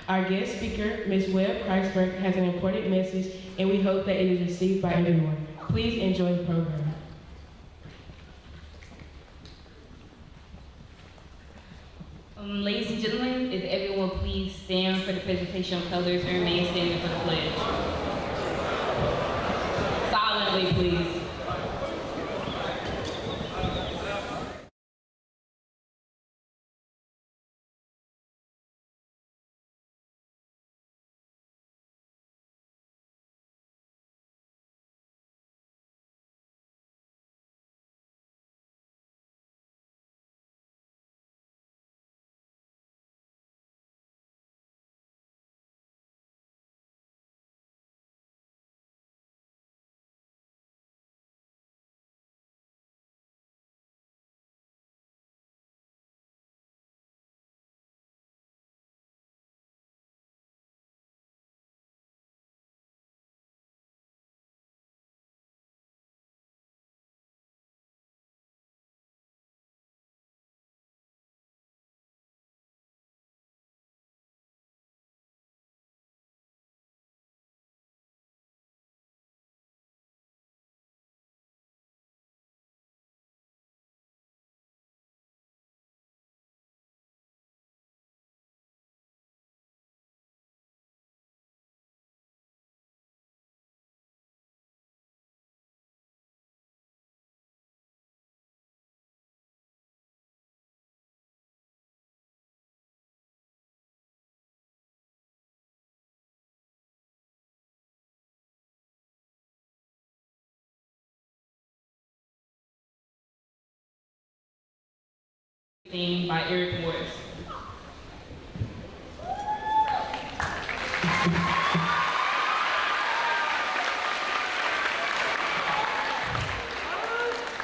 Our guest speaker, Ms. Webb Kreisberg, has an important message, and we hope that it is received by everyone. Please enjoy the program. Ladies and gentlemen, if everyone please stand for the presentation of colors and remain standing for the pledge. Silently, please. Theme by Eric Morris.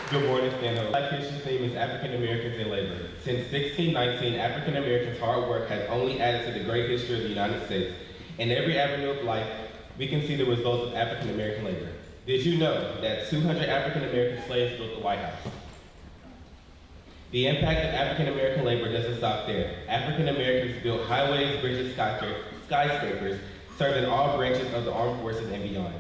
Good morning, Stanhope. Black History theme is African Americans in labor. Since 1619, African Americans' hard work has only added to the great history of the United States. In every avenue of life, we can see the results of African American labor. Did you know that 200 African American slaves built the White House? The impact of African American labor doesn't stop there. African Americans built highways, bridges, skyscrapers, served in all branches of the armed forces and beyond.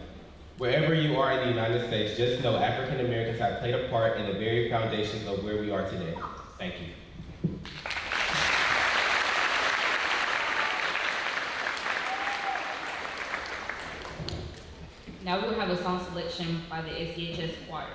Wherever you are in the United States, just know African Americans have played a part in the very foundations of where we are today. Thank you. Now we will have a song selection by the SCHS Choir.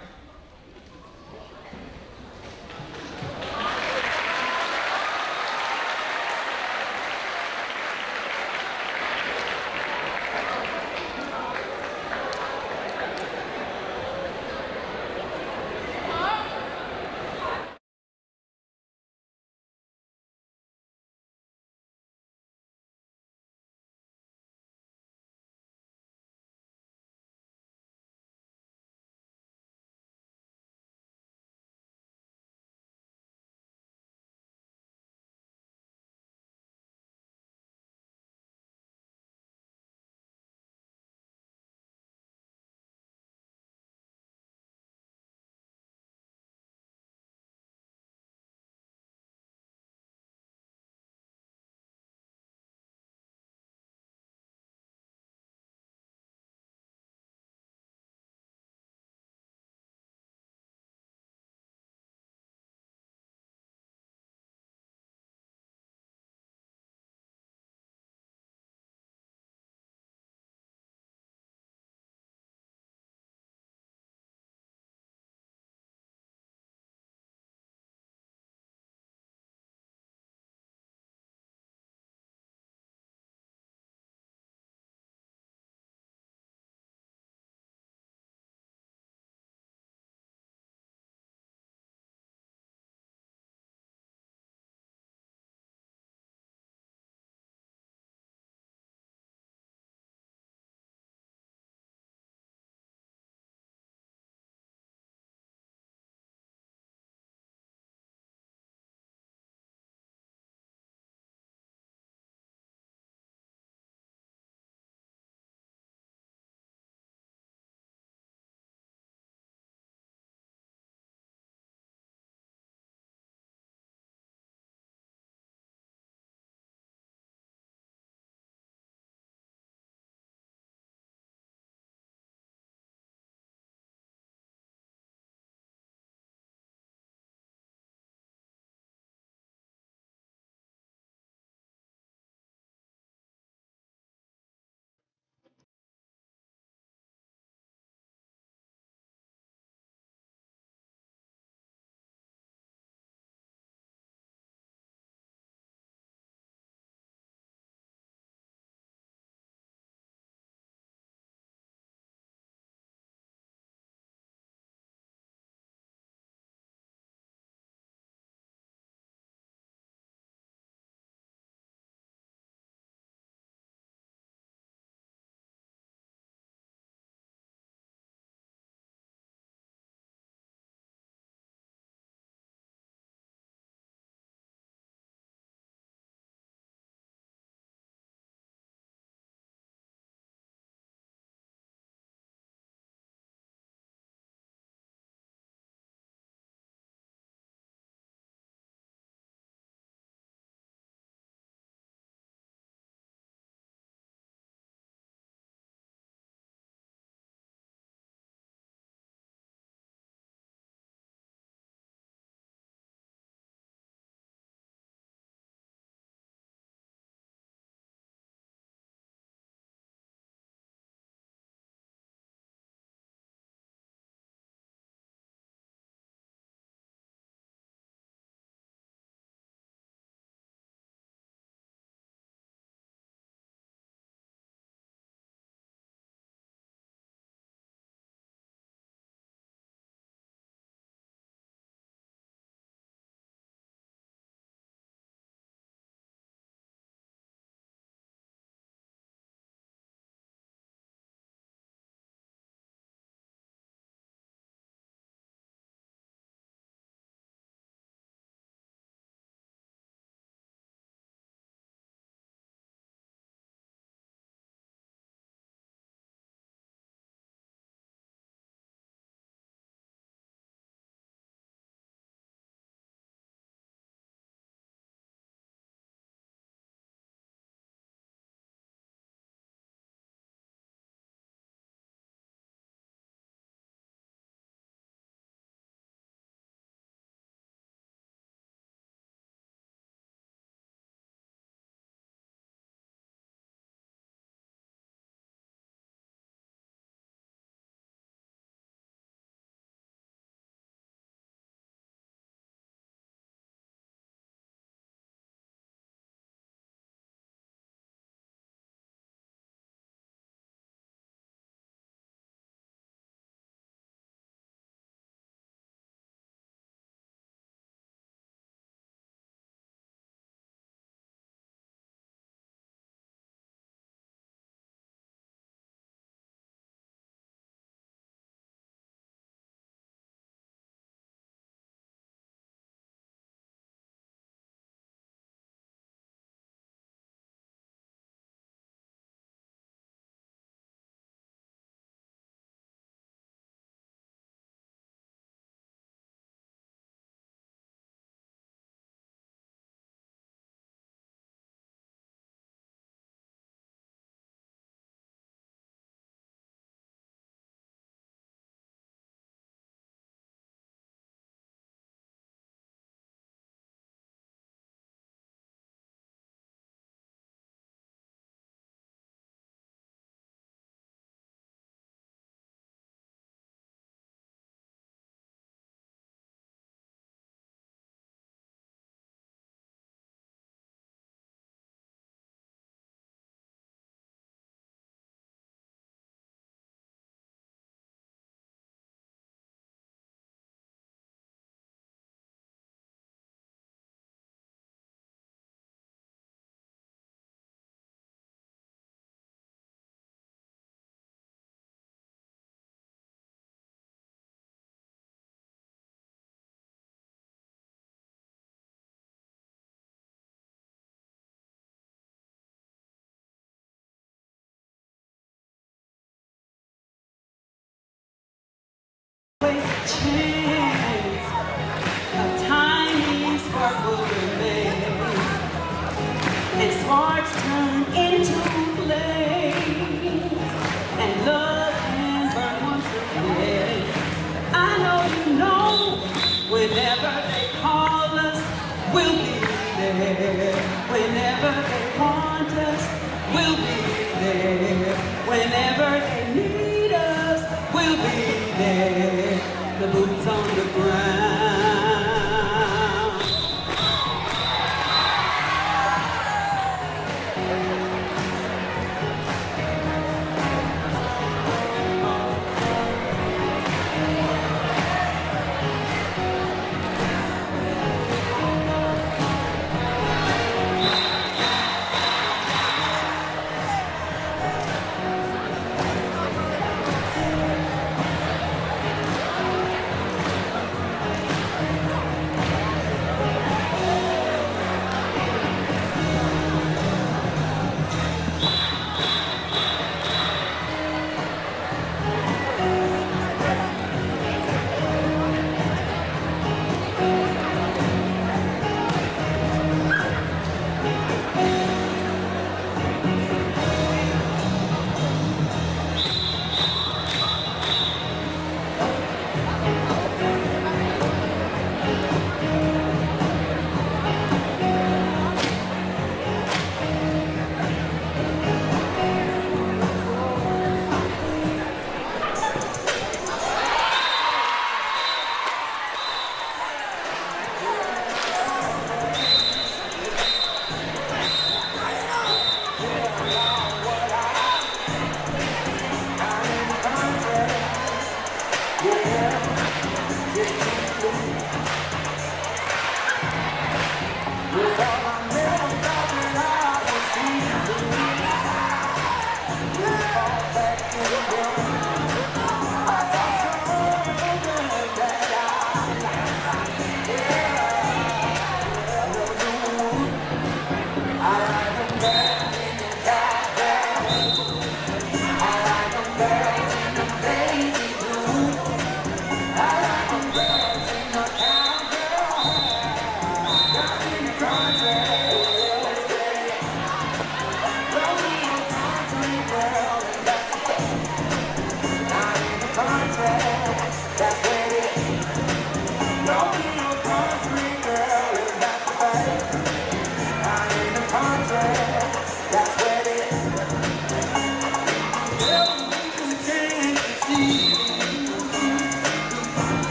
chance, a tiny spark will remain, and sparks turn into flames, and love can burn once again. I know you know, whenever they call us, we'll be there. Whenever they want us, we'll be there. Whenever they need us, we'll be there. The boots on the ground.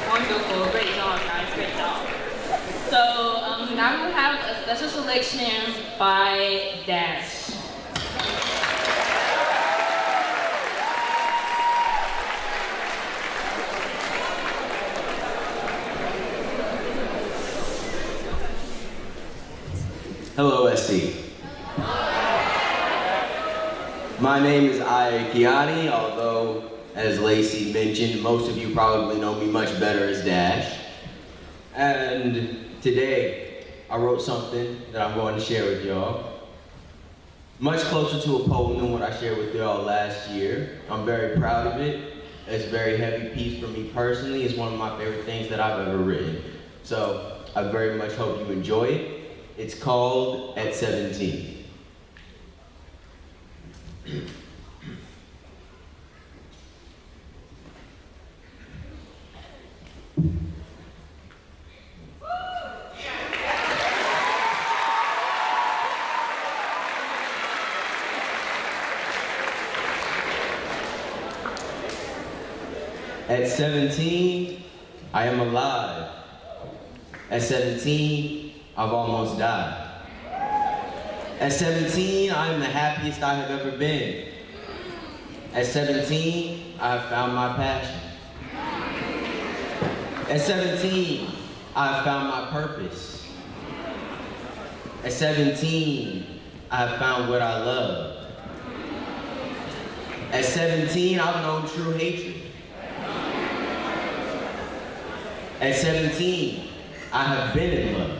Wonderful, great job, guys, great job. So now we'll have a special selection by Dash. Hello, SC. My name is Aya Kiani, although, as Lacey mentioned, most of you probably know me much better as Dash. And today, I wrote something that I'm going to share with y'all. Much closer to a poem than what I shared with y'all last year. I'm very proud of it, It's a very heavy piece for me personally. It's one of my favorite things that I've ever written. So I very much hope you enjoy it. It's called At 17. At 17, I am alive. At 17, I've almost died. At 17, I am the happiest I have ever been. At 17, I have found my passion. At 17, I have found my purpose. At 17, I have found what I love. At 17, I've known true hatred. At 17, I have been in love.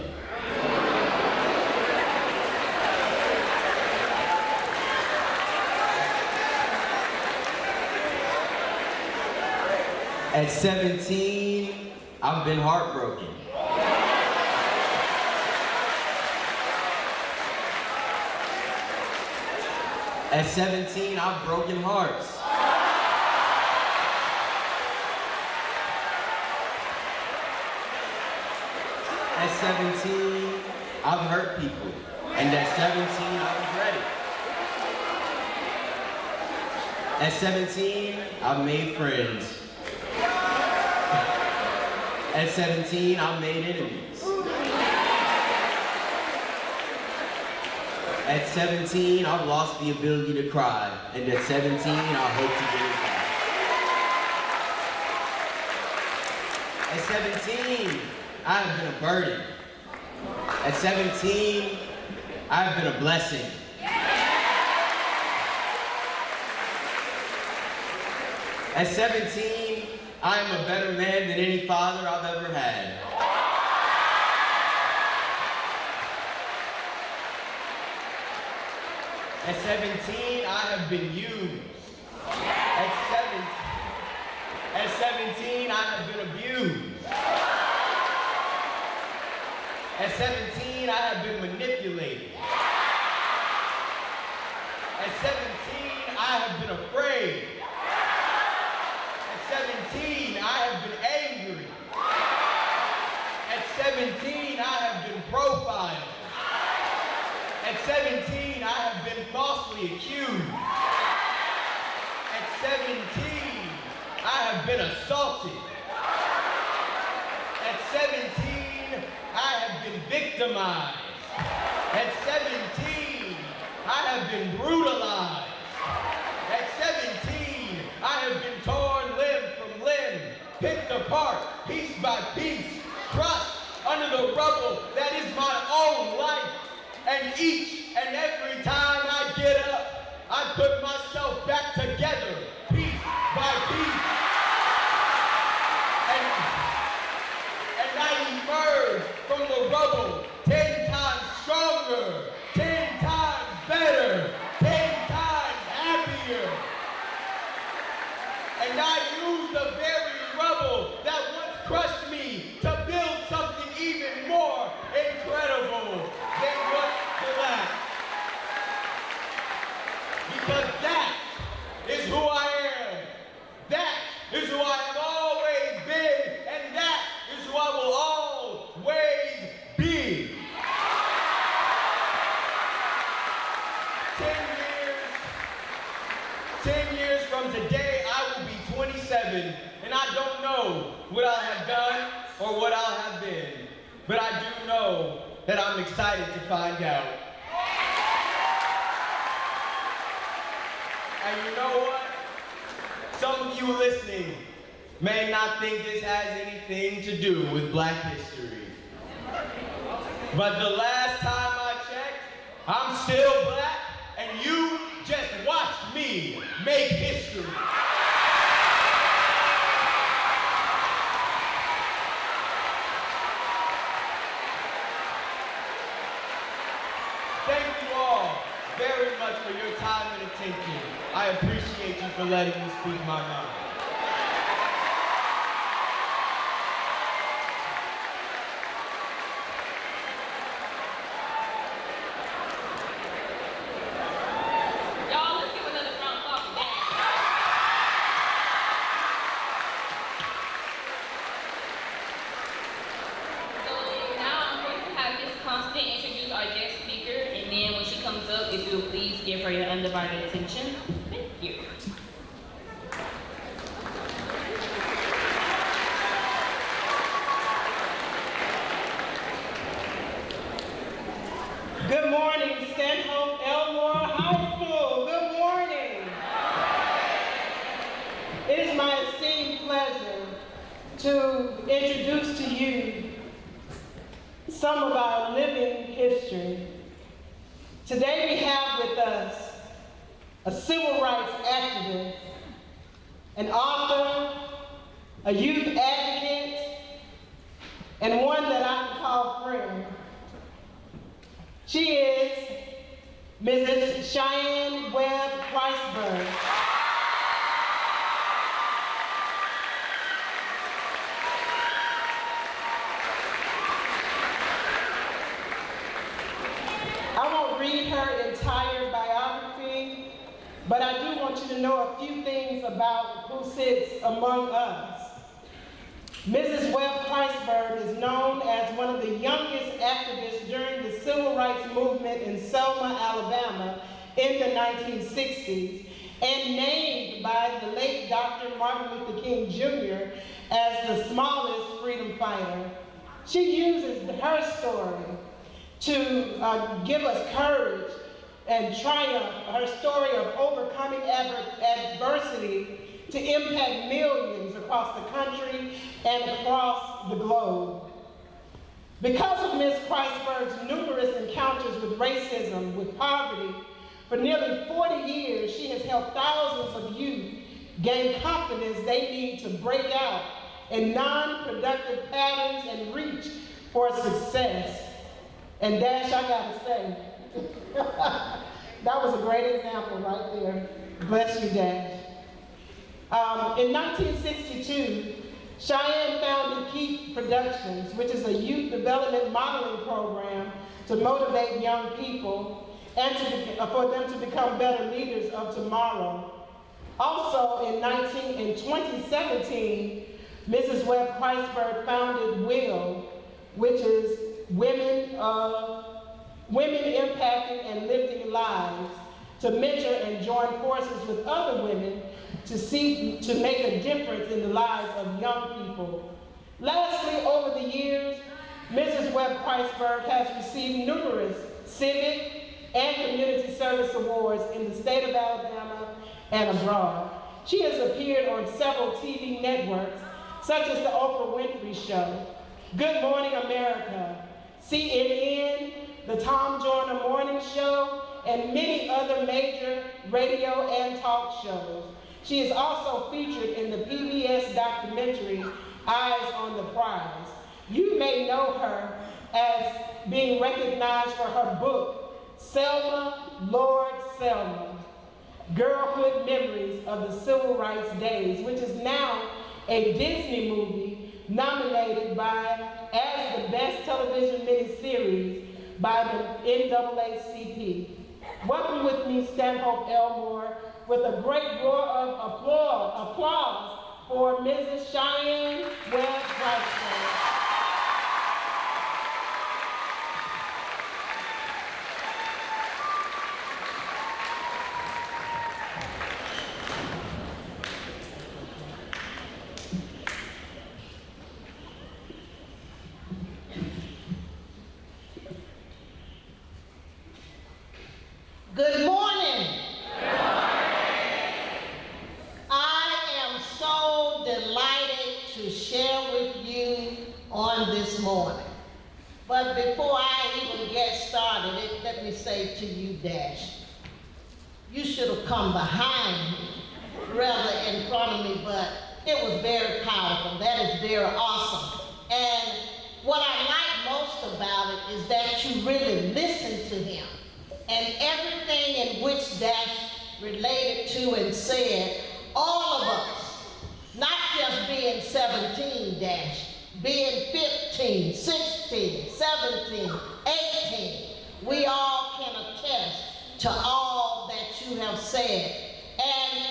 At 17, I've been heartbroken. At 17, I've broken hearts. At 17, I've hurt people. And at 17, I was ready. At 17, I've made friends. At 17, I've made enemies. At 17, I've lost the ability to cry. And at 17, I hope to get it back. At 17, I have been a burden. At 17, I have been a blessing. At 17, I am a better man than any father I've ever had. At 17, I have been used. At 17, I have been abused. At 17, I have been manipulated. At 17, I have been afraid. At 17, I have been angry. At 17, I have been profiled. At 17, I have been falsely accused. At 17, I have been assaulted. At 17, I have been victimized. At 17, I have been brutalized. At 17, I have been torn limb from limb, picked apart, piece by piece, crushed under the rubble that is my own life. And each and every time I get up, I put myself back together, piece by piece. And I emerge from the rubble 10 times stronger, 10 times better, 10 times happier. And I use the very rubble that once crushed me to build something even more incredible than what's left. Because that is who I am. That is who I have always been, and that is who I will always be. 10 years from today, I will be 27, and I don't know what I have done or what I have been, but I do know that I'm excited to find out. And you know what? Some of you listening may not think this has anything to do with Black history. But the last time I checked, I'm still Black, and you just watched me make history. Thank you all very much for your time and attention. I appreciate you for letting me speak my mind. if you would please give her your undivided attention. Thank you. Good morning, Stanhope Elmore High School. Good morning. It is my esteemed pleasure to introduce to you some of our living history. Today we have with us a civil rights activist, an author, a youth advocate, and one that I can call friend. She is Mrs. Cheyenne Webb Weisberg. I won't read her entire biography, but I do want you to know a few things about who sits among us. Mrs. Webb Weisberg is known as one of the youngest activists during the civil rights movement in Selma, Alabama in the 1960s, and named by the late Dr. Martin Luther King Jr. as the smallest freedom fighter. She uses her story to give us courage and triumph, her story of overcoming adversity to impact millions across the country and across the globe. Because of Ms. Weisberg's numerous encounters with racism, with poverty, for nearly 40 years, she has helped thousands of youth gain confidence they need to break out in non-productive patterns and reach for success. And Dash, I gotta say, that was a great example right there. Bless you, Dash. In 1962, Cheyenne founded Keep Productions, which is a youth development modeling program to motivate young people and for them to become better leaders of tomorrow. Also, in 2017, Mrs. Webb Weisberg founded WILL, which is Women Impacting and Lifting Lives, to mentor and join forces with other women to seek to make a difference in the lives of young people. Lastly, over the years, Mrs. Webb Weisberg has received numerous civic and community service awards in the state of Alabama and abroad. She has appeared on several TV networks, such as the Oprah Winfrey Show, Good Morning America, CNN, the Tom Joyner Morning Show, and many other major radio and talk shows. She is also featured in the PBS documentary, Eyes on the Prize. You may know her as being recognized for her book, Selma, Lord Selma, Girlhood Memories of the Civil Rights Days, which is now a Disney movie nominated as the best television miniseries by the NAACP. Welcome with me, Stanhope Elmore, with a great roar of applause for Mrs. Cheyenne Webb Weisberg. Good morning. I am so delighted to share with you on this morning. But before I even get started, let me say to you, Dash, you should have come behind me rather in front of me, but it was very powerful. That is very awesome. And what I like most about it is that you really listen to him. And everything in which Dash related to and said, all of us, not just being 17, Dash, being 15, 16, 17, 18, we all can attest to all that you have said. And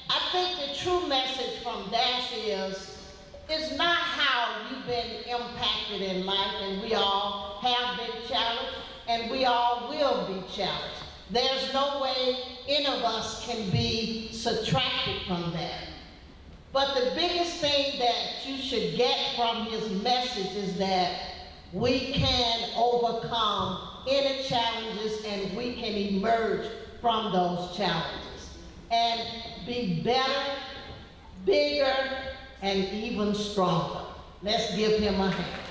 I think the true message from Dash is not how you've been impacted in life, and we all have been challenged, and we all will be challenged. There's no way any of us can be subtracted from that. But the biggest thing that you should get from his message is that we can overcome any challenges and we can emerge from those challenges and be better, bigger, and even stronger. Let's give him a hand.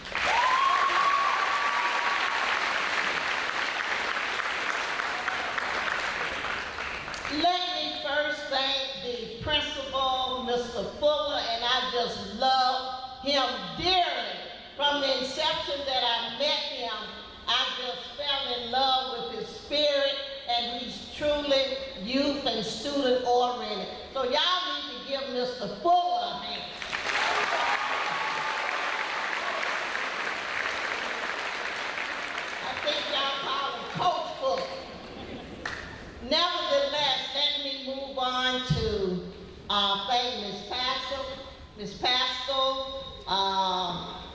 Let me first thank the principal, Mr. Fuller, and I just love him dearly. From the inception that I met him, I just fell in love with his spirit, and he's truly youth and student oriented. So y'all need to give Mr. Fuller a hand. I think y'all call him Coach Fuller. Nevertheless, let me move on to thank Ms. Pascal,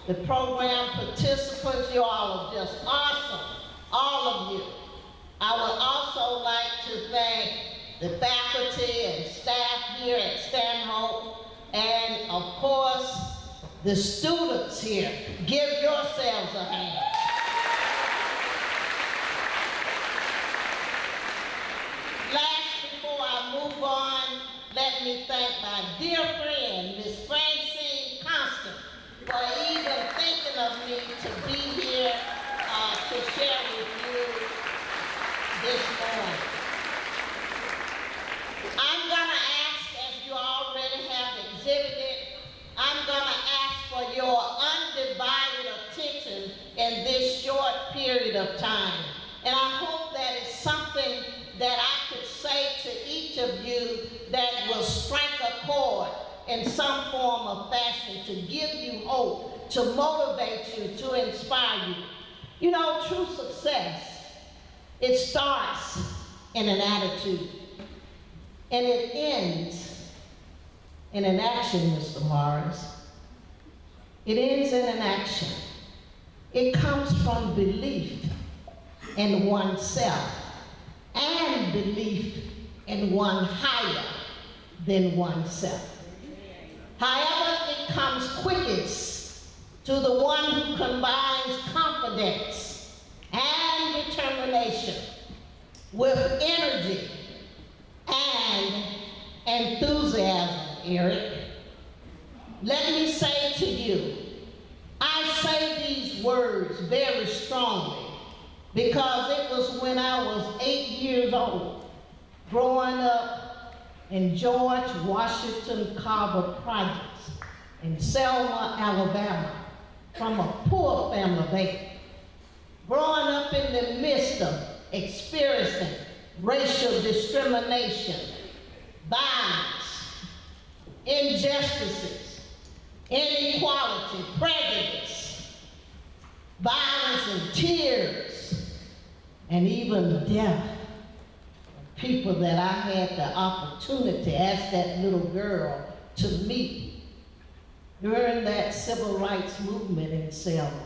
the program participants. You all are just awesome, all of you. I would also like to thank the faculty and staff here at Stanhope, and of course, the students here. Give yourselves a hand. Last, before I move on, let me thank my dear friend, Miss Francine Constant, for even thinking of me to be here to share with you this morning. I'm gonna ask, as you already have exhibited, I'm gonna ask for your undivided attention in this short period of time. And I hope that it's something that I could say to each of you that will strike a chord in some form or fashion to give you hope, to motivate you, to inspire you. You know, true success, it starts in an attitude, and it ends in an action, Mr. Morris. It ends in an action. It comes from belief in oneself and belief in one higher than oneself. However, it comes quickest to the one who combines confidence and determination with energy and enthusiasm, Eric. Let me say to you, I say these words very strongly because it was when I was 8 years old, growing up in George Washington Carver Projects in Selma, Alabama, from a poor family baby. Growing up in the midst of experiencing racial discrimination, violence, injustices, inequality, prejudice, violence and tears, and even death. People that I had the opportunity as that little girl to meet during that civil rights movement in Selma,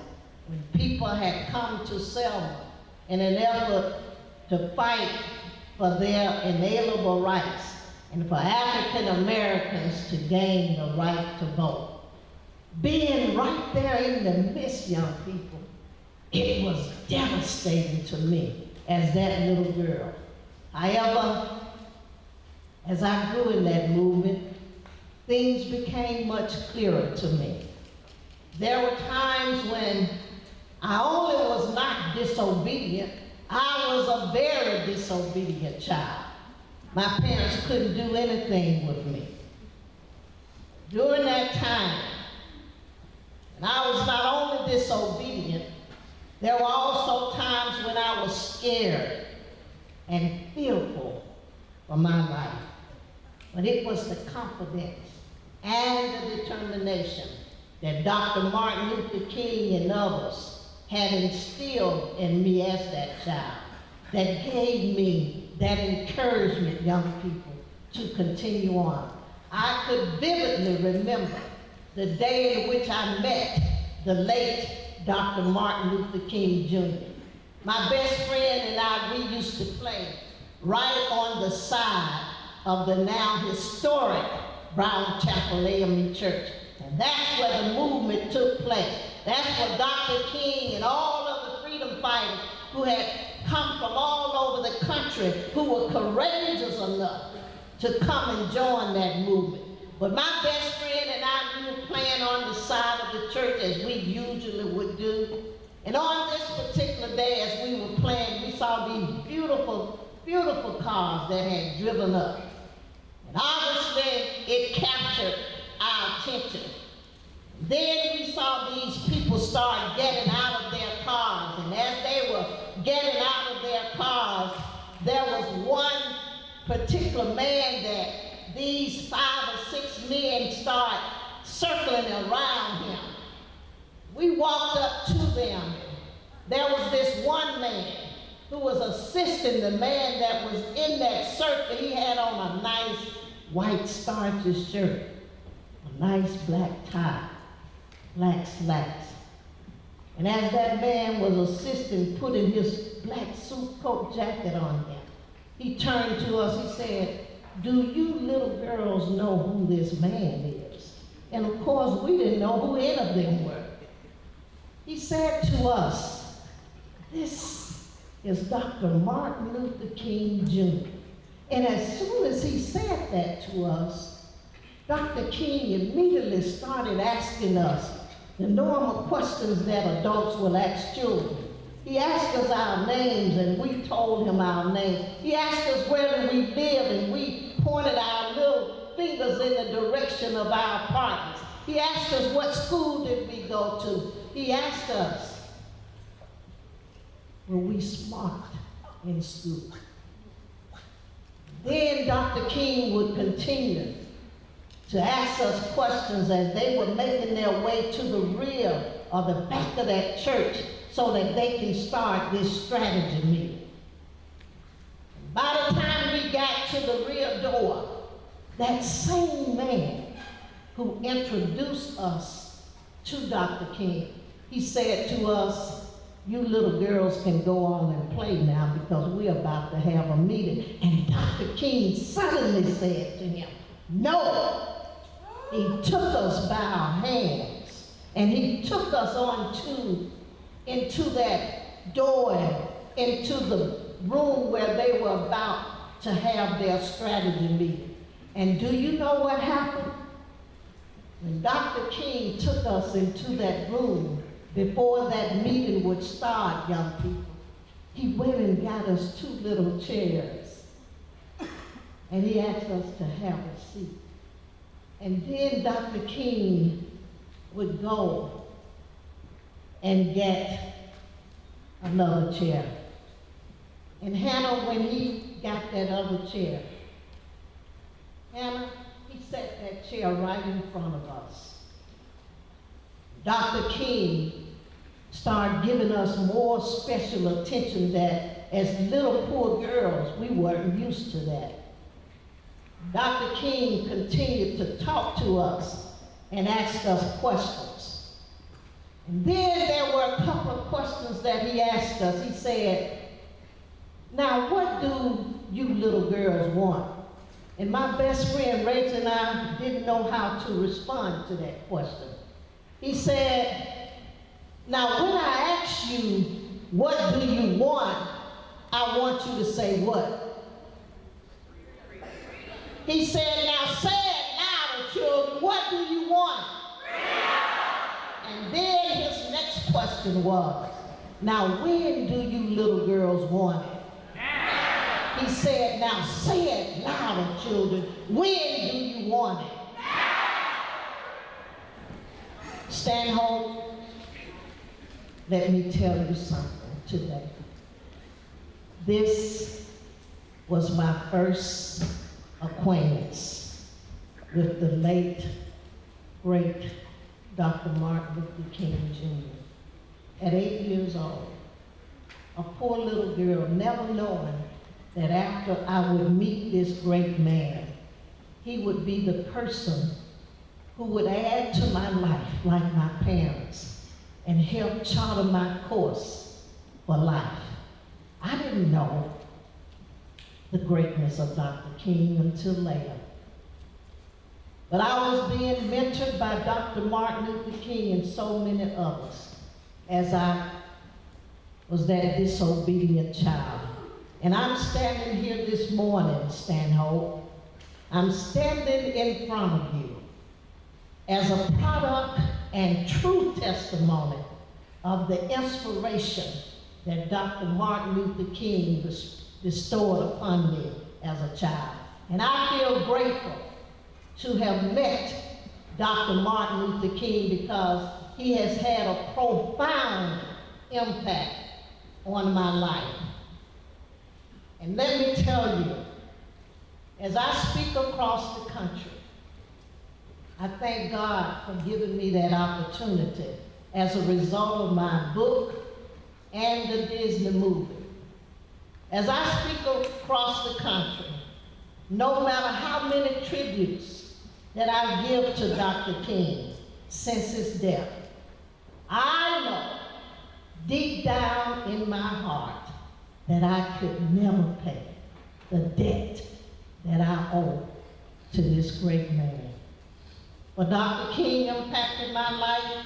when people had come to Selma in an effort to fight for their inalienable rights and for African Americans to gain the right to vote. Being right there in the midst, young people, it was devastating to me as that little girl. However, as I grew in that movement, things became much clearer to me. There were times when I only was not disobedient, I was a very disobedient child. My parents couldn't do anything with me. During that time, and I was not only disobedient, there were also times when I was scared and fearful for my life. But it was the confidence and the determination that Dr. Martin Luther King and others had instilled in me as that child that gave me that encouragement, young people, to continue on. I could vividly remember the day in which I met the late Dr. Martin Luther King Jr. My best friend and I, we used to play right on the side of the now historic Brown Chapel AME Church. And that's where the movement took place. That's where Dr. King and all of the freedom fighters who had come from all over the country, who were courageous enough to come and join that movement. But my best friend and I, we were playing on the side of the church as we usually would do. And on this particular day, as we were playing, we saw these beautiful, beautiful cars that had driven up. And obviously, it captured our attention. Then we saw these people start getting out of their cars. And as they were getting out of their cars, there was one particular man that these 5 or 6 men started circling around him. We walked up to them. There was this one man who was assisting the man that was in that circle. He had on a nice white starchy shirt, a nice black tie, black slacks. And as that man was assisting putting his black suit coat jacket on him, he turned to us, he said, "Do you little girls know who this man is?" And of course, we didn't know who any of them were. He said to us, "This is Dr. Martin Luther King Jr." And as soon as he said that to us, Dr. King immediately started asking us the normal questions that adults will ask children. He asked us our names, and we told him our names. He asked us where do we live, and we pointed our little fingers in the direction of our apartments. He asked us what school did we go to. He asked us, were we smart in school? Then Dr. King would continue to ask us questions as they were making their way to the rear or the back of that church so that they can start this strategy meeting. By the time we got to the rear door, that same man who introduced us to Dr. King, he said to us, "You little girls can go on and play now because we're about to have a meeting." And Dr. King suddenly said to him, "No." He took us by our hands and he took us into that door, into the room where they were about to have their strategy meeting. And do you know what happened? When Dr. King took us into that room, before that meeting would start, young people, he went and got us 2 little chairs. And he asked us to have a seat. And then Dr. King would go and get another chair. And Hannah, when he got that other chair, Hannah, he set that chair right in front of us. Dr. King started giving us more special attention that as little poor girls, we weren't used to that. Dr. King continued to talk to us and ask us questions. And then there were a couple of questions that he asked us. He said, "Now what do you little girls want?" And my best friend Rachel and I didn't know how to respond to that question. He said, "Now when I ask you, what do you want, I want you to say what?" He said, "Now say it louder, children. What do you want?" And then his next question was, "Now when do you little girls want it?" He said, "Now say it louder, children. When do you want it?" Stanhope, let me tell you something today. This was my first acquaintance with the late, great Dr. Martin Luther King Jr. At 8 years old, a poor little girl, never knowing that after I would meet this great man, he would be the person who would add to my life like my parents and help charter my course for life. I didn't know the greatness of Dr. King until later. But I was being mentored by Dr. Martin Luther King and so many others as I was that disobedient child. And I'm standing here this morning, Stanhope. I'm standing in front of you as a product and true testimony of the inspiration that Dr. Martin Luther King bestowed upon me as a child. And I feel grateful to have met Dr. Martin Luther King because he has had a profound impact on my life. And let me tell you, as I speak across the country, I thank God for giving me that opportunity as a result of my book and the Disney movie. As I speak across the country, no matter how many tributes that I give to Dr. King since his death, I know deep down in my heart that I could never pay the debt that I owe to this great man. But Dr. King impacted my life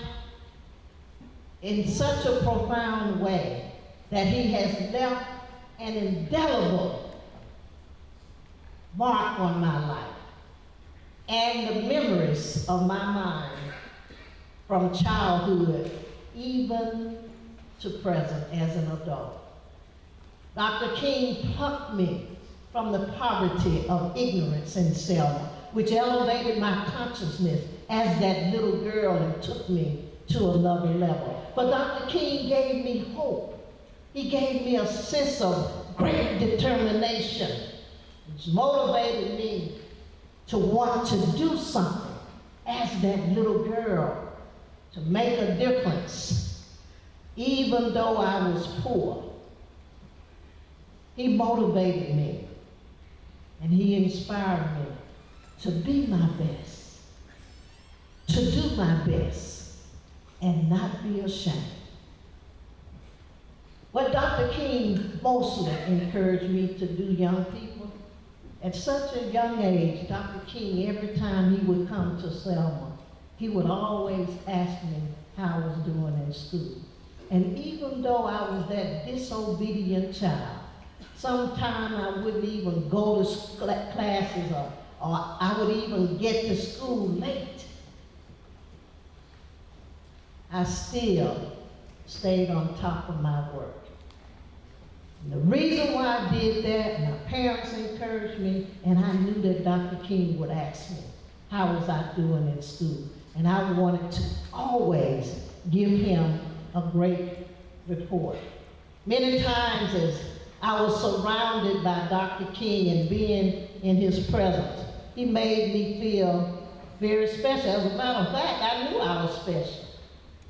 in such a profound way that he has left an indelible mark on my life and the memories of my mind from childhood even to present as an adult. Dr. King plucked me from the poverty of ignorance in Selma, which elevated my consciousness as that little girl and took me to another level. But Dr. King gave me hope. He gave me a sense of great determination, which motivated me to want to do something as that little girl to make a difference, even though I was poor. He motivated me and he inspired me to be my best, to do my best, and not be ashamed. What Dr. King mostly encouraged me to do, young people, at such a young age, Dr. King, every time he would come to Selma, he would always ask me how I was doing in school. And even though I was that disobedient child, sometimes I wouldn't even go to classes or I would even get to school late. I still stayed on top of my work. And the reason why I did that, my parents encouraged me, and I knew that Dr. King would ask me, how was I doing in school? And I wanted to always give him a great report. Many times as I was surrounded by Dr. King and being in his presence, he made me feel very special. As a matter of fact, I knew I was special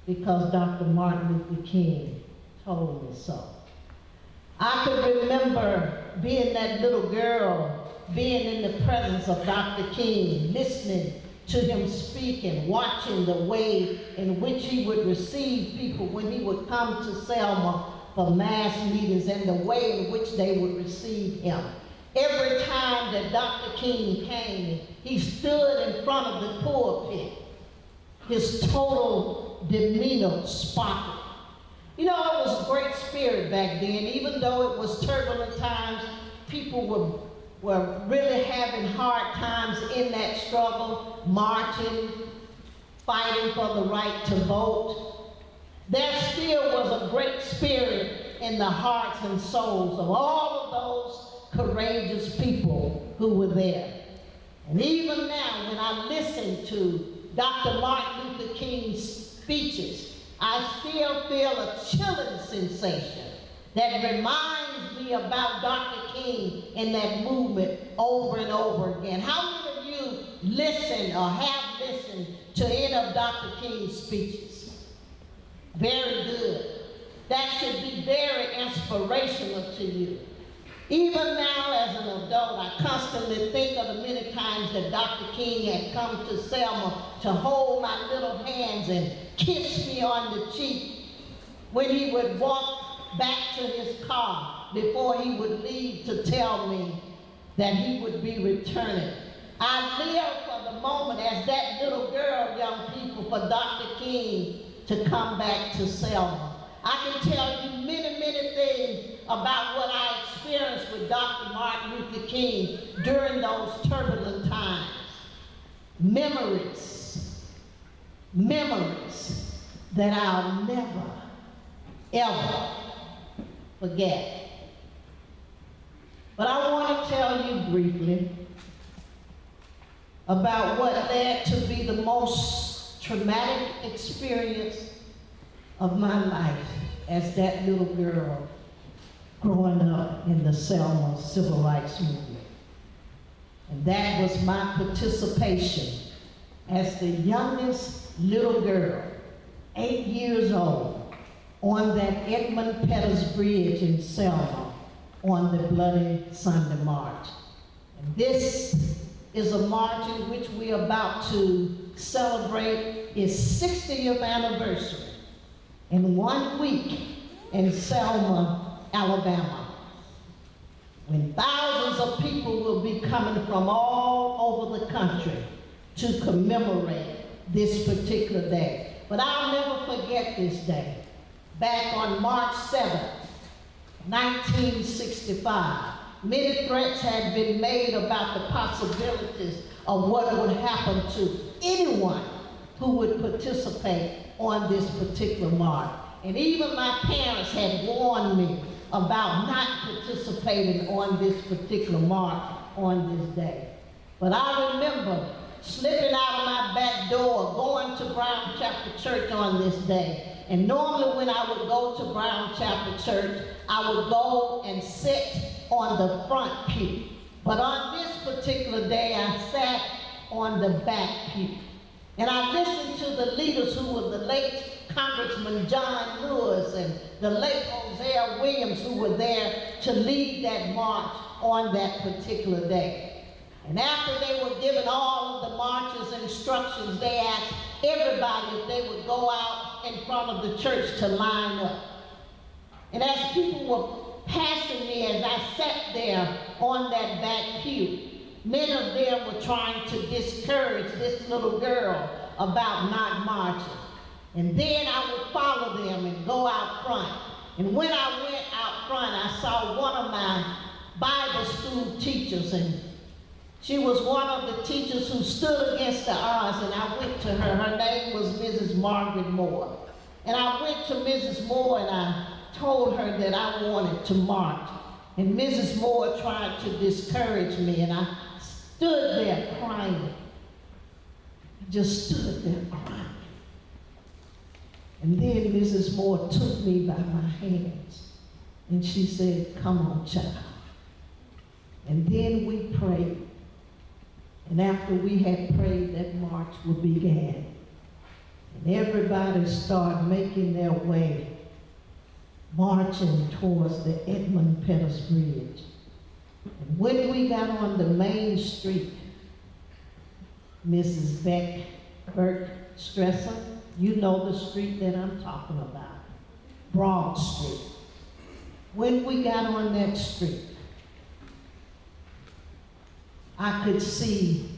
because Dr. Martin Luther King told me so. I could remember being that little girl, being in the presence of Dr. King, listening to him speak and watching the way in which he would receive people when he would come to Selma for mass meetings and the way in which they would receive him. Every time that Dr. King came, he stood in front of the pulpit. His total demeanor sparkled. You know, it was a great spirit back then. Even though it was turbulent times, people were really having hard times in that struggle, marching, fighting for the right to vote. There still was a great spirit in the hearts and souls of all of those courageous people who were there. And even now, when I listen to Dr. Martin Luther King's speeches, I still feel a chilling sensation that reminds me about Dr. King and that movement over and over again. How many of you listen or have listened to any of Dr. King's speeches? Very good. That should be very inspirational to you. Even now as an adult, I constantly think of the many times that Dr. King had come to Selma to hold my little hands and kiss me on the cheek when he would walk back to his car before he would leave to tell me that he would be returning. I live for the moment as that little girl, young people, for Dr. King to come back to Selma. I can tell you many, many things about what I experienced with Dr. Martin Luther King during those turbulent times. Memories that I'll never, ever forget. But I want to tell you briefly about what led to be the most traumatic experience of my life as that little girl growing up in the Selma Civil Rights Movement. And that was my participation as the youngest little girl, 8 years old, on that Edmund Pettus Bridge in Selma on the Bloody Sunday March. And this is a march in which we're about to celebrate its 60th anniversary in 1 week in Selma, Alabama, when thousands of people will be coming from all over the country to commemorate this particular day. But I'll never forget this day. Back on March 7th, 1965, many threats had been made about the possibilities of what would happen to anyone who would participate on this particular march. And even my parents had warned me about not participating on this particular march on this day. But I remember slipping out of my back door, going to Brown Chapel Church on this day. And normally when I would go to Brown Chapel Church, I would go and sit on the front pew. But on this particular day, I sat on the back pew. And I listened to the leaders who were the late Congressman John Lewis and the late Hosea Williams, who were there to lead that march on that particular day. And after they were given all of the march's instructions, they asked everybody if they would go out in front of the church to line up. And as people were passing me, as I sat there on that back pew, many of them were trying to discourage this little girl about not marching. And then I would follow them and go out front. And when I went out front, I saw one of my Bible school teachers, and she was one of the teachers who stood against the odds, and I went to her. Her name was Mrs. Margaret Moore. And I went to Mrs. Moore and I told her that I wanted to march. And Mrs. Moore tried to discourage me, and I stood there crying. I just stood there crying. And then Mrs. Moore took me by my hands, and she said, "Come on, child." And then we prayed. And after we had prayed, that march began. And everybody started making their way, marching towards the Edmund Pettus Bridge. And when we got on the main street, Mrs. Burke Stresser, you know the street that I'm talking about, Broad Street. When we got on that street, I could see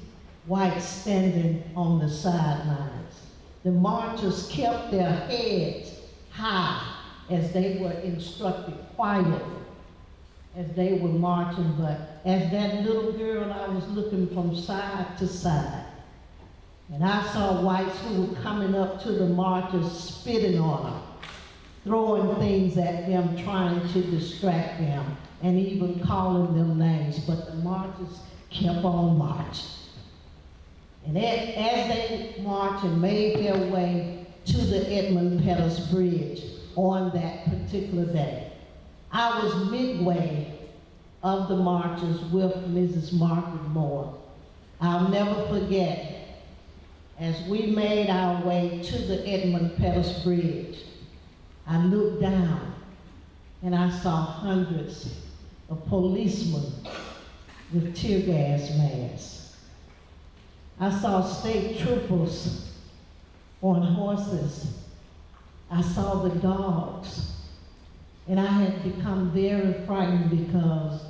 whites standing on the sidelines. The marchers kept their heads high as they were instructed quietly as they were marching, but as that little girl, I was looking from side to side. And I saw whites who were coming up to the marchers, spitting on them, throwing things at them, trying to distract them, and even calling them names. But the marchers kept on marching. And as they marched and made their way to the Edmund Pettus Bridge on that particular day, I was midway of the marchers with Mrs. Margaret Moore. I'll never forget, as we made our way to the Edmund Pettus Bridge, I looked down and I saw hundreds of policemen with tear gas masks. I saw state troopers on horses. I saw the dogs And I had become very frightened because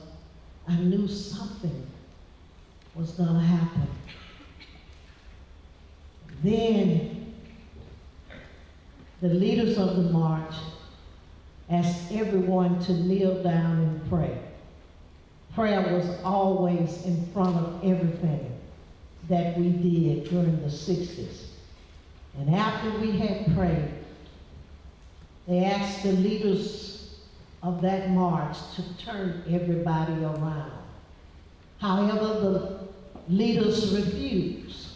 I knew something was going to happen. Then the leaders of the march asked everyone to kneel down and pray. Prayer was always in front of everything that we did during the 60s. And after we had prayed, they asked the leaders of that march to turn everybody around. However, the leaders refused.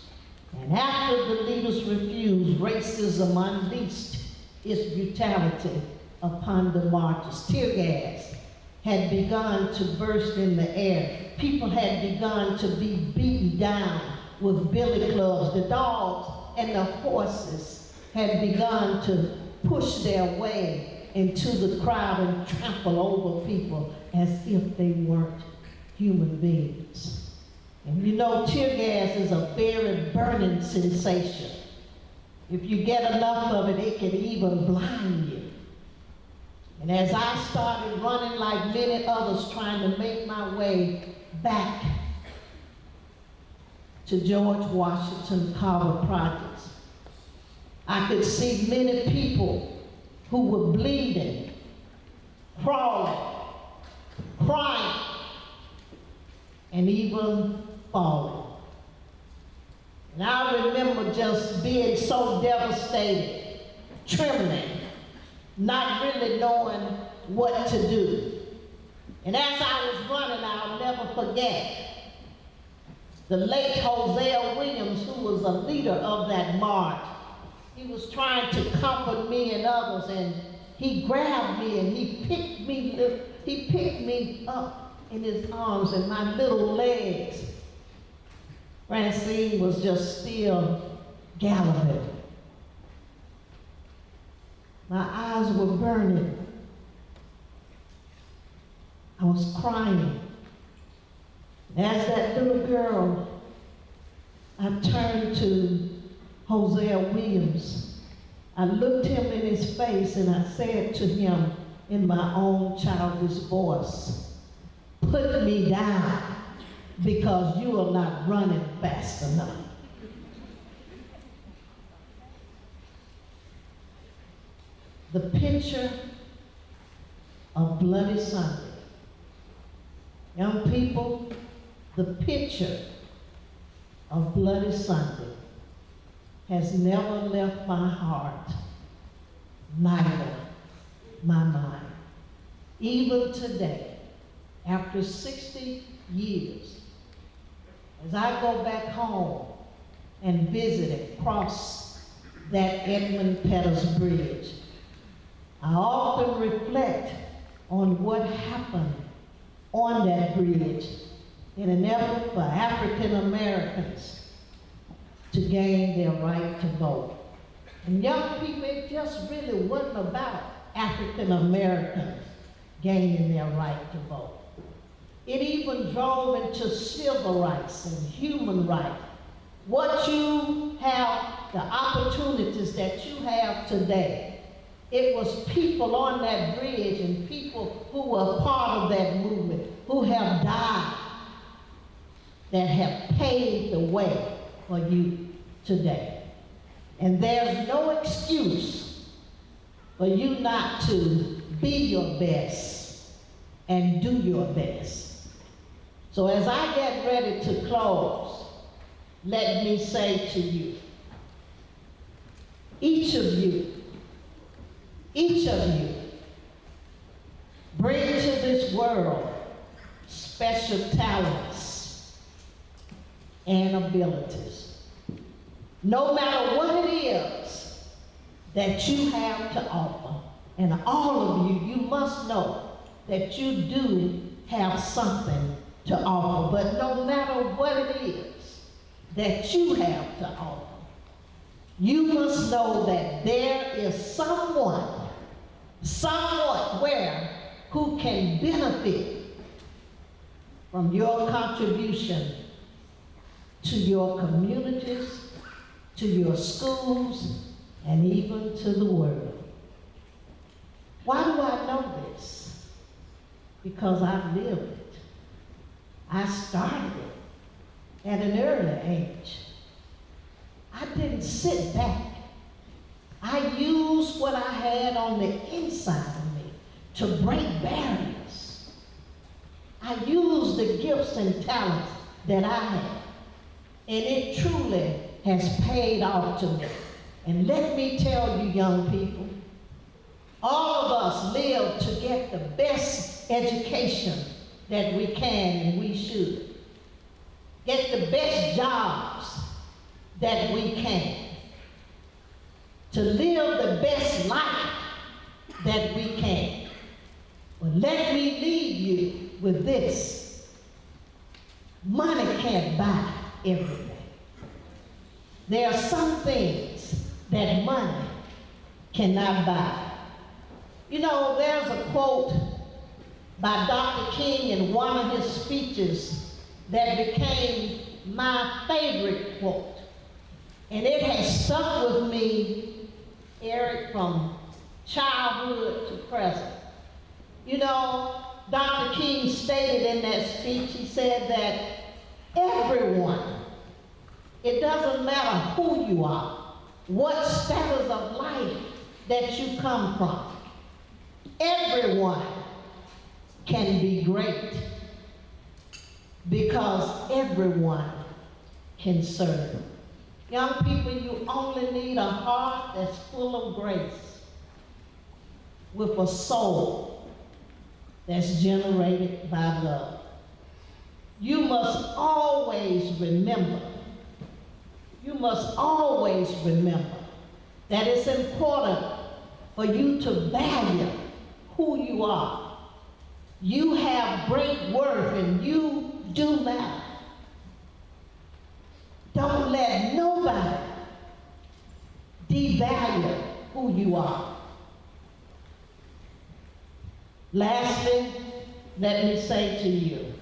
And after the leaders refused, racism unleashed its brutality upon the marchers. Tear gas had begun to burst in the air. People had begun to be beaten down with billy clubs. The dogs and the horses had begun to push their way into the crowd and trample over people as if they weren't human beings. And you know, tear gas is a very burning sensation. If you get enough of it, it can even blind you. And as I started running like many others, trying to make my way back to George Washington Carver Projects, I could see many people who were bleeding, crawling, crying, and even falling. And I remember just being so devastated, trembling, not really knowing what to do. And as I was running, I'll never forget the late Hosea Williams, who was a leader of that march. He was trying to comfort me and others, and he grabbed me and he picked me up in his arms and my little legs. Francine was just still galloping. My eyes were burning. I was crying. As that little girl, I turned to Hosea Williams. I looked him in his face and I said to him in my own childish voice, "Put me down because you are not running fast enough." The picture of Bloody Sunday. Young people, the picture of Bloody Sunday has never left my heart, neither my mind. Even today, after 60 years, as I go back home and visit and cross that Edmund Pettus Bridge, I often reflect on what happened on that bridge in an effort for African Americans to gain their right to vote. And young people, it just really wasn't about African Americans gaining their right to vote. It even drove into civil rights and human rights. What you have, the opportunities that you have today, it was people on that bridge and people who were part of that movement, who have died, that have paved the way for you today. And there's no excuse for you not to be your best and do your best. So as I get ready to close, let me say to you, each of you, bring to this world special talents and abilities. No matter what it is that you have to offer, and all of you, you must know that you do have something to offer, but no matter what it is that you have to offer, you must know that there is someone somewhere who can benefit from your contribution to your communities, to your schools, and even to the world. Why do I know this? Because I've lived it. I started it at an early age. I didn't sit back. I used what I had on the inside of me to break barriers. I used the gifts and talents that I had, and it truly has paid off to me. And let me tell you, young people, all of us live to get the best education that we can and we should. Get the best jobs that we can. To live the best life that we can. But let me leave you with this. Money can't buy everything. There are some things that money cannot buy. You know, there's a quote by Dr. King in one of his speeches that became my favorite quote. And it has stuck with me, Eric, from childhood to present. You know, Dr. King stated in that speech, he said that everyone, it doesn't matter who you are, what status of life that you come from, everyone can be great because everyone can serve. Young people, you only need a heart that's full of grace with a soul that's generated by love. You must always remember that it's important for you to value who you are. You have great worth and you do matter. Don't let nobody devalue who you are. Lastly, let me say to you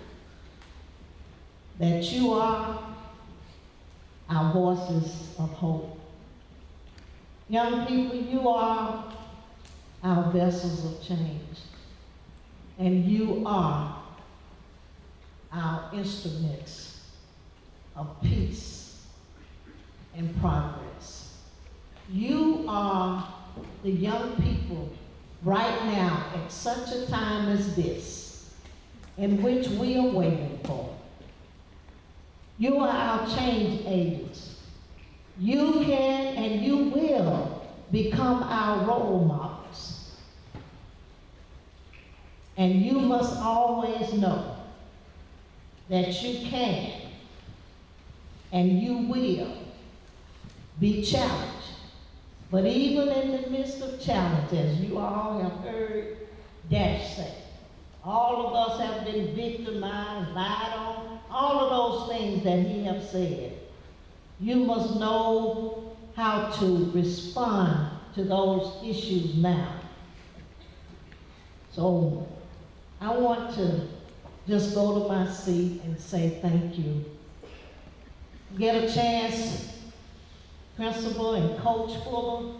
that you are our voices of hope. Young people, you are our vessels of change, and you are our instruments of peace and progress. You are the young people right now at such a time as this, in which we are waiting for. You are our change agents. You can and you will become our role models. And you must always know that you can and you will be challenged. But even in the midst of challenge, as you all have heard Dash say, all of us have been victimized, lied on, all of those things that he has said. You must know how to respond to those issues now. So I want to just go to my seat and say thank you. Get a chance, Principal and Coach Fuller,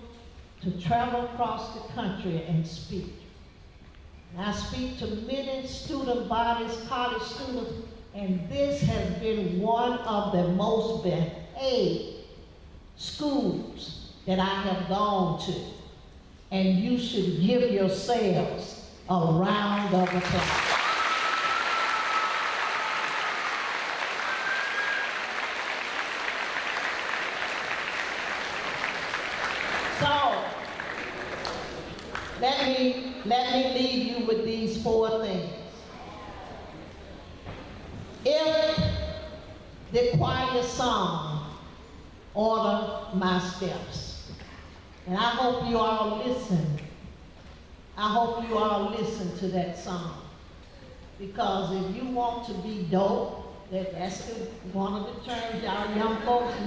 to travel across the country and speak. And I speak to many student bodies, college students, and this has been one of the most behaved schools that I have gone to. And you should give yourselves a round of applause. So, let me leave you with these 4 things. If the choir song, Order My Steps, and I hope you all listen. I hope you all listen to that song. Because if you want to be dope, that's one of the terms our young folks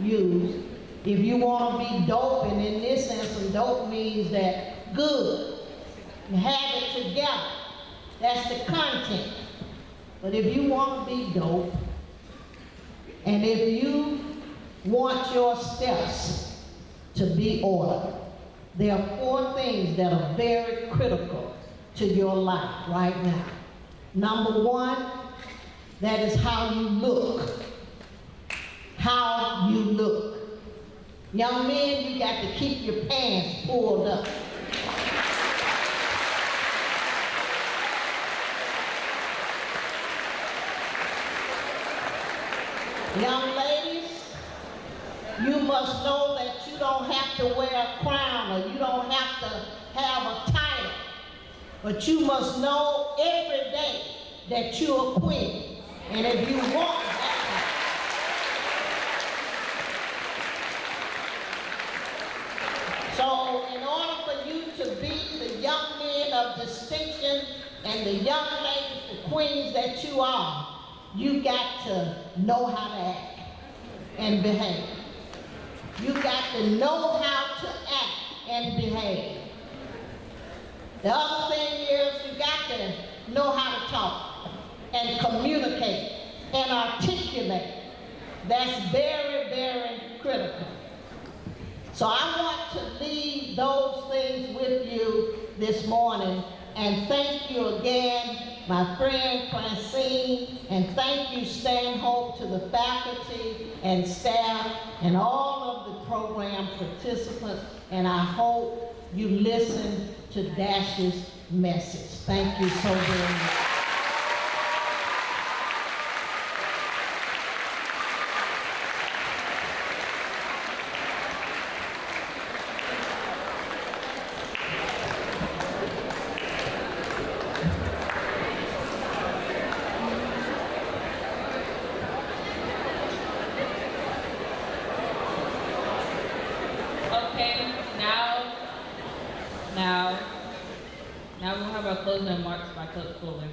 use. If you want to be dope, and in this sense, dope means that good, and have it together. That's the content. But if you want to be dope, and if you want your steps to be ordered, there are 4 things that are very critical to your life right now. Number 1, that is how you look. How you look. Young men, you got to keep your pants pulled up. Young ladies, you must know that you don't have to wear a crown or you don't have to have a title, but you must know every day that you're a queen. And if you want that, so in order for you to be the young men of distinction and the young ladies, the queens that you are, you got to know how to act and behave. You got to know how to act and behave. The other thing is you got to know how to talk and communicate and articulate. That's very, very critical. So I want to leave those things with you this morning, and thank you again, my friend Francine, and thank you, Stanhope, to the faculty and staff and all of the program participants, and I hope you listen to Dash's message. Thank you so very much. Now we'll have our closing remarks by Coach Fuller.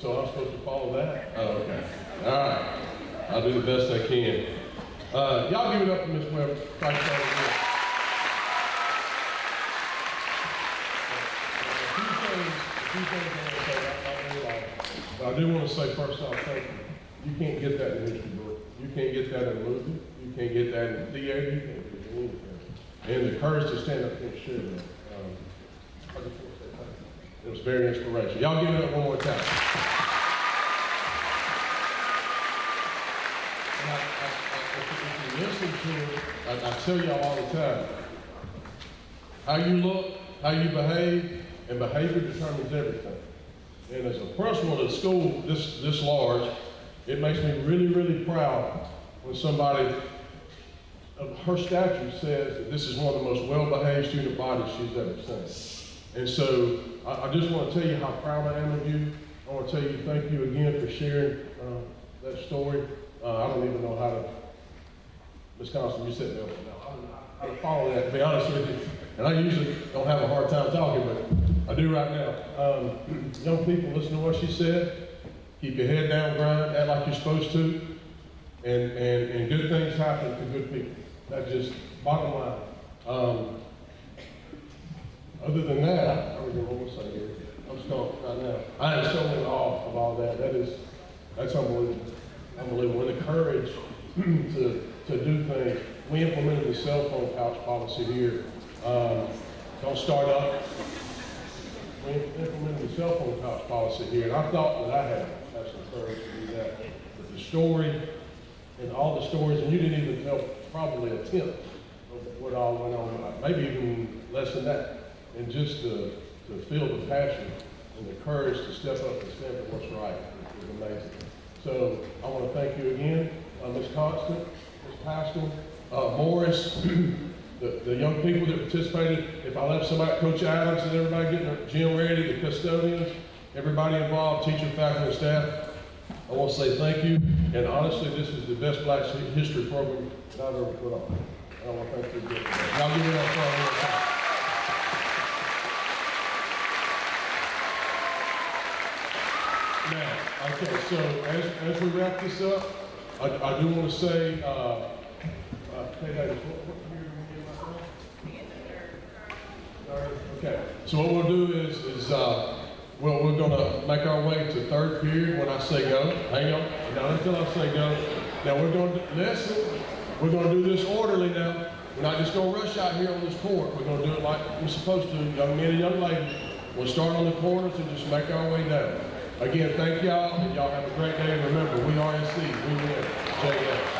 So I'm supposed to follow that? Oh, okay. All right. I'll do the best I can. Y'all give it up for Ms. Webb. Thank you. A few things I want to say about my life. But I do want to say first off, thank you. You can't get that in the history book. You can't get that in Luther. You can't get that in the theater. You can't get it in anything. And the courage to stand up and share that. I just want to say thank you. It was very inspirational. Y'all give it up one more time. And if you listen to it, I tell y'all all the time, how you look, how you behave, and behavior determines everything. And as a principal at a school this large, it makes me really, really proud when somebody of her stature says that this is one of the most well-behaved student bodies she's ever seen. And so I just want to tell you how proud I am of you. I want to tell you thank you again for sharing that story. I don't even know how to, Ms. Constance, you said no. I don't know how to follow that, to be honest with you. And I usually don't have a hard time talking, but I do right now. Young people, listen to what she said. Keep your head down, grind, act like you're supposed to, and good things happen to good people. That's just bottom line. Other than that, I don't know what to say here. I'm just going right now. I am so in awe of all that. That's unbelievable. Unbelievable. And the courage to do things. We implemented the cell phone pouch policy here. Don't start up. We implemented the cell phone pouch policy here, and I thought that I had some courage to do that. But the story and all the stories, and you didn't even tell probably a tenth of what all went on, maybe even less than that. And just to feel the passion and the courage to step up and stand for what's right is amazing. So I want to thank you again, Ms. Constant, Ms. Pascal, Morris, the young people that participated. If I left somebody, Coach Adams and everybody getting their gym ready, the custodians, everybody involved, teacher, faculty, and staff, I want to say thank you. And honestly, this is the best Black History program that I've ever put on. I want to thank you again. Y'all give me that phone one time. Now, okay, so as we wrap this up, I do want to say, hey, ladies, what year are we in right now? Okay, so what we'll do is Well, we're gonna make our way to third period when I say go. Hang on, not until I say go. Now we're gonna, listen, we're gonna do this orderly now. We're not just gonna rush out here on this court. We're gonna do it like we're supposed to, young men and young ladies. We'll start on the corners and just make our way down. Again, thank y'all, and y'all have a great day. And remember, we RSC, we win. JS.